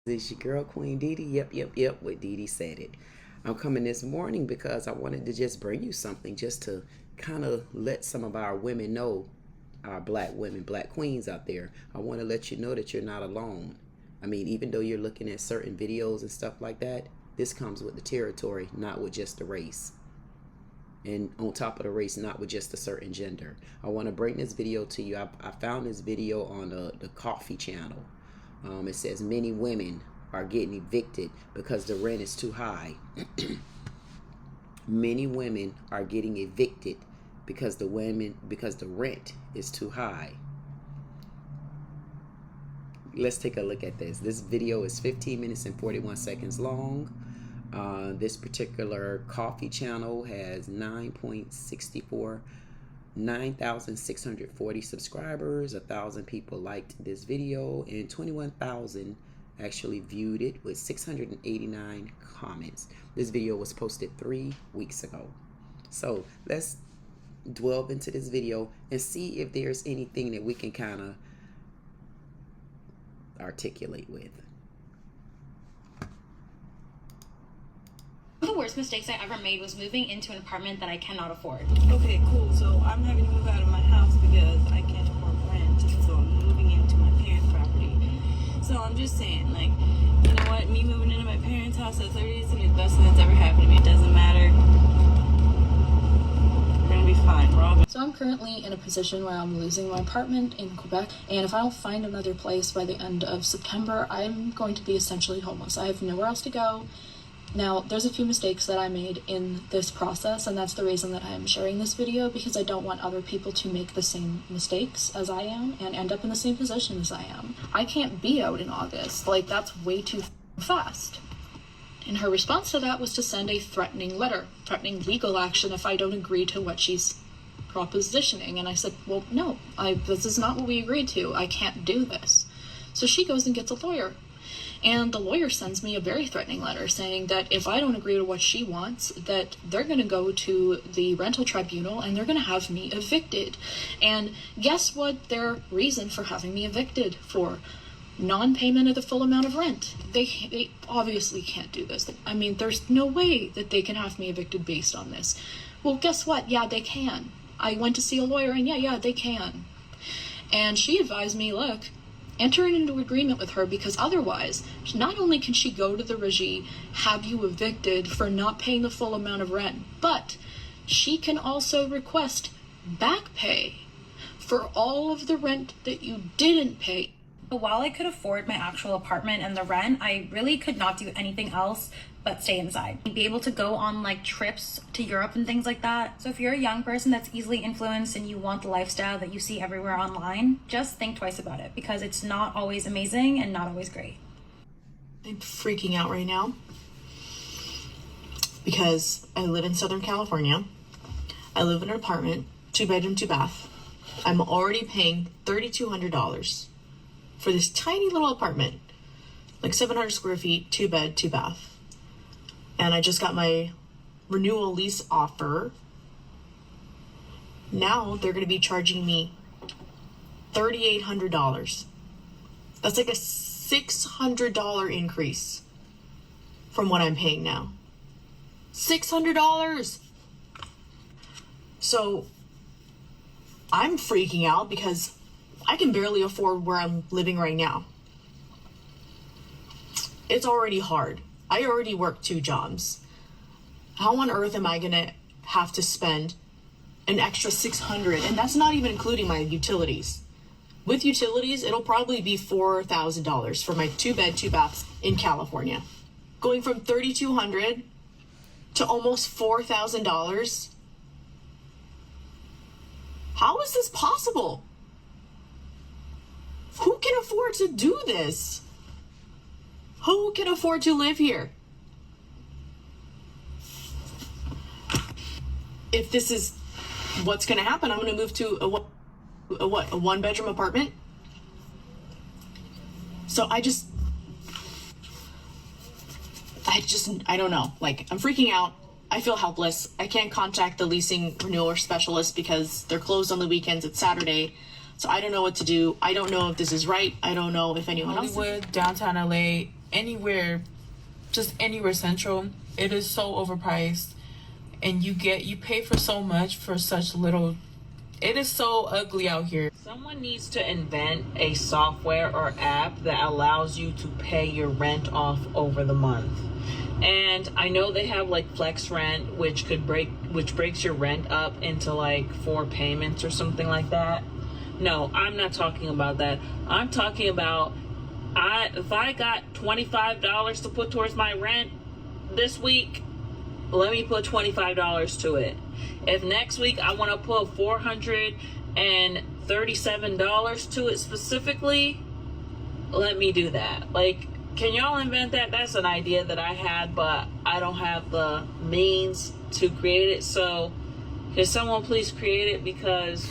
It's your girl, Queen Dee Dee. Yep. What Dee Dee said it. I'm coming this morning because I wanted to just bring you something just to kind of let some of our women know, our black women, black queens out there. I want to let you know that you're not alone. I mean, even though you're looking at certain videos and stuff like that, this comes with the territory, not with just the race. And on top of the race, not with just a certain gender. I want to bring this video to you. I found this video on the Coffee channel. It says many women are getting evicted because the rent is too high. Many women are getting evicted because the rent is too high. Let's take a look at this. This video is 15 minutes and 41 seconds long. This particular Coffee channel has 9,640 subscribers. 1,000 people liked this video and 21,000 actually viewed it with 689 comments. This video was posted 3 weeks ago. So let's delve into this video and see if there's anything that we can kind of articulate with. One of the worst mistakes I ever made was moving into an apartment that I cannot afford. Okay, cool. So I'm having to move out of my house because I can't afford rent. So I'm moving into my parents' property. So I'm just saying, like, you know what? Me moving into my parents' house at 30 is the best thing that's ever happened to me. It doesn't matter. We're gonna be fine. We're all gonna... So I'm currently in a position where I'm losing my apartment in Quebec, and if I don't find another place by the end of September, I'm going to be essentially homeless. I have nowhere else to go. Now, there's a few mistakes that I made in this process, and that's the reason that I am sharing this video, because I don't want other people to make the same mistakes as I am and end up in the same position as I am. I can't be out in August. Like, that's way too fast. And her response to that was to send a threatening letter, threatening legal action if I don't agree to what she's propositioning. And I said, well, no, this is not what we agreed to. I can't do this. So she goes and gets a lawyer. And the lawyer sends me a very threatening letter saying that if I don't agree to what she wants, that they're going to go to the rental tribunal and they're going to have me evicted. And guess what their reason for having me evicted for? Non-payment of the full amount of rent. They obviously can't do this. I mean, there's no way that they can have me evicted based on this. Well, guess what? Yeah, they can. I went to see a lawyer and yeah, they can. And she advised me, look, enter into agreement with her, because otherwise, not only can she go to the regie, have you evicted for not paying the full amount of rent, but she can also request back pay for all of the rent that you didn't pay. While I could afford my actual apartment and the rent, I really could not do anything else but stay inside. Be able to go on like trips to Europe and things like that. So if you're a young person that's easily influenced and you want the lifestyle that you see everywhere online, just think twice about it, because it's not always amazing and not always great. I'm freaking out right now because I live in Southern California. I live in an apartment, 2-bedroom, 2-bath. I'm already paying $3,200 for this tiny little apartment, like 700 square feet, 2-bed, 2-bath. And I just got my renewal lease offer. Now they're going to be charging me $3,800. That's like a $600 increase from what I'm paying now. $600. So I'm freaking out because I can barely afford where I'm living right now. It's already hard. I already work 2 jobs. How on earth am I gonna have to spend an extra $600? And that's not even including my utilities. With utilities, it'll probably be $4,000 for my 2-bed, 2-baths in California. Going from $3,200 to almost $4,000. How is this possible? Who can afford to do this? Who can afford to live here? If this is what's going to happen, I'm going to move to a 1-bedroom apartment. So I don't know. Like, I'm freaking out. I feel helpless. I can't contact the leasing renewal specialist because they're closed on the weekends. It's Saturday. So I don't know what to do. I don't know if this is right. I don't know if anyone else. Hollywood, downtown LA, anywhere, just anywhere central, it is so overpriced, and you pay for so much for such little. It is so ugly out here. Someone needs to invent a software or app that allows you to pay your rent off over the month. And I know they have like flex rent, which breaks your rent up into like 4 payments or something like that. No, I'm not talking about that. I'm talking about if I got $25 to put towards my rent this week, let me put $25 to it. If next week I want to put $437 to it specifically, let me do that. Like, can y'all invent that? That's an idea that I had, but I don't have the means to create it. So can someone please create it? Because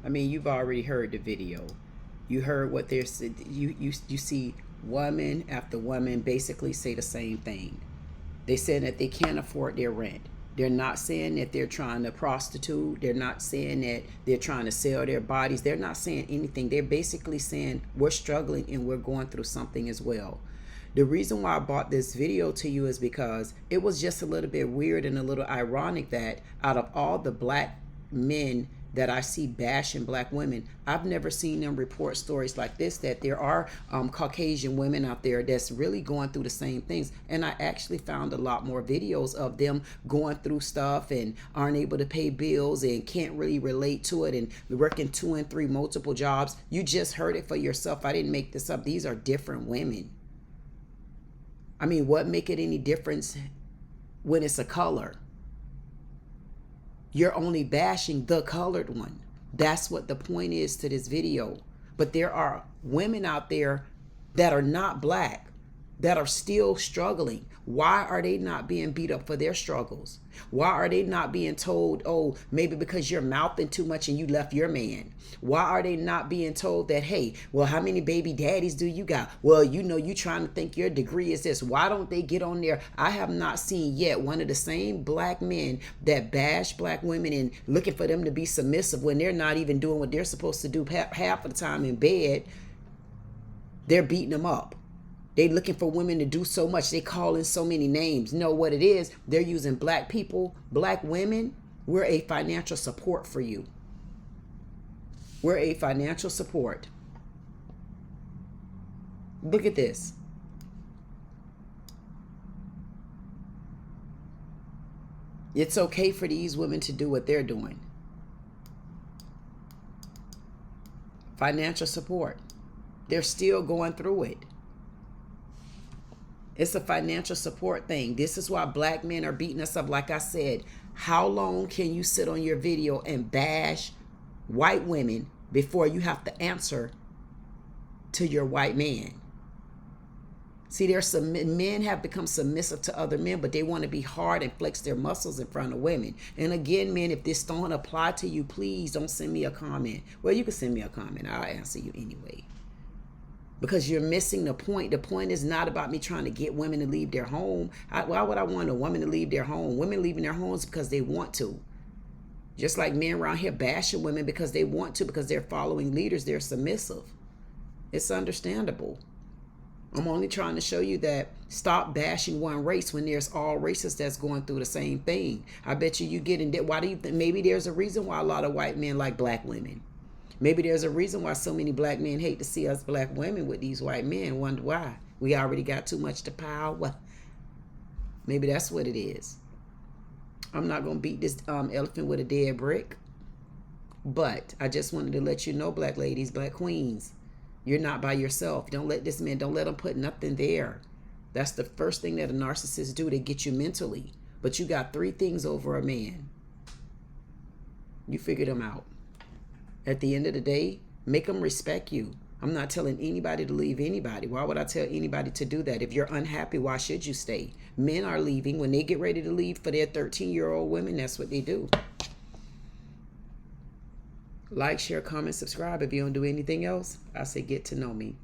I mean, you've already heard the video. You heard what they're saying. You see woman after woman basically say the same thing. They said that they can't afford their rent. They're not saying that they're trying to prostitute. They're not saying that they're trying to sell their bodies. They're not saying anything. They're basically saying we're struggling and we're going through something as well. The reason why I brought this video to you is because it was just a little bit weird and a little ironic that out of all the black men that I see bashing black women, I've never seen them report stories like this, that there are Caucasian women out there that's really going through the same things. And I actually found a lot more videos of them going through stuff and aren't able to pay bills and can't really relate to it and working 2 and 3 multiple jobs. You just heard it for yourself. I didn't make this up. These are different women. I mean, what make it any difference when it's a color? You're only bashing the colored one. That's what the point is to this video. But there are women out there that are not black, that are still struggling. Why are they not being beat up for their struggles? Why are they not being told, oh, maybe because you're mouthing too much and you left your man? Why are they not being told that, hey, well, how many baby daddies do you got? Well, you know, you trying to think your degree is this. Why don't they get on there? I have not seen yet one of the same black men that bash black women and looking for them to be submissive when they're not even doing what they're supposed to do half of the time in bed. They're beating them up. They looking for women to do so much. They calling so many names. You know what it is? They're using black people, black women. We're a financial support for you. We're a financial support. Look at this. It's okay for these women to do what they're doing. Financial support. They're still going through it. It's a financial support thing. This is why black men are beating us up. Like I said, how long can you sit on your video and bash white women before you have to answer to your white man? See, there's some men have become submissive to other men, but they want to be hard and flex their muscles in front of women. And again, men, if this don't apply to you, please don't send me a comment. Well, you can send me a comment. I'll answer you anyway. Because you're missing the point. The point is not about me trying to get women to leave their home. Why would I want a woman to leave their home? Women leaving their homes because they want to. Just like men around here bashing women because they want to, because they're following leaders, they're submissive. It's understandable. I'm only trying to show you that stop bashing one race when there's all races that's going through the same thing. I bet you get in debt. Why do you think? Maybe there's a reason why a lot of white men like black women. Maybe there's a reason why so many black men hate to see us black women with these white men. Wonder why. We already got too much to power. Maybe that's what it is. I'm not going to beat this elephant with a dead brick. But I just wanted to let you know, black ladies, black queens, you're not by yourself. Don't let this man, don't let him put nothing there. That's the first thing that a narcissist do. They get you mentally. But you got 3 things over a man. You figure them out. At the end of the day, make them respect you. I'm not telling anybody to leave anybody. Why would I tell anybody to do that? If you're unhappy, why should you stay? Men are leaving. When they get ready to leave for their 13-year-old women, that's what they do. Like, share, comment, subscribe. If you don't do anything else, I say get to know me.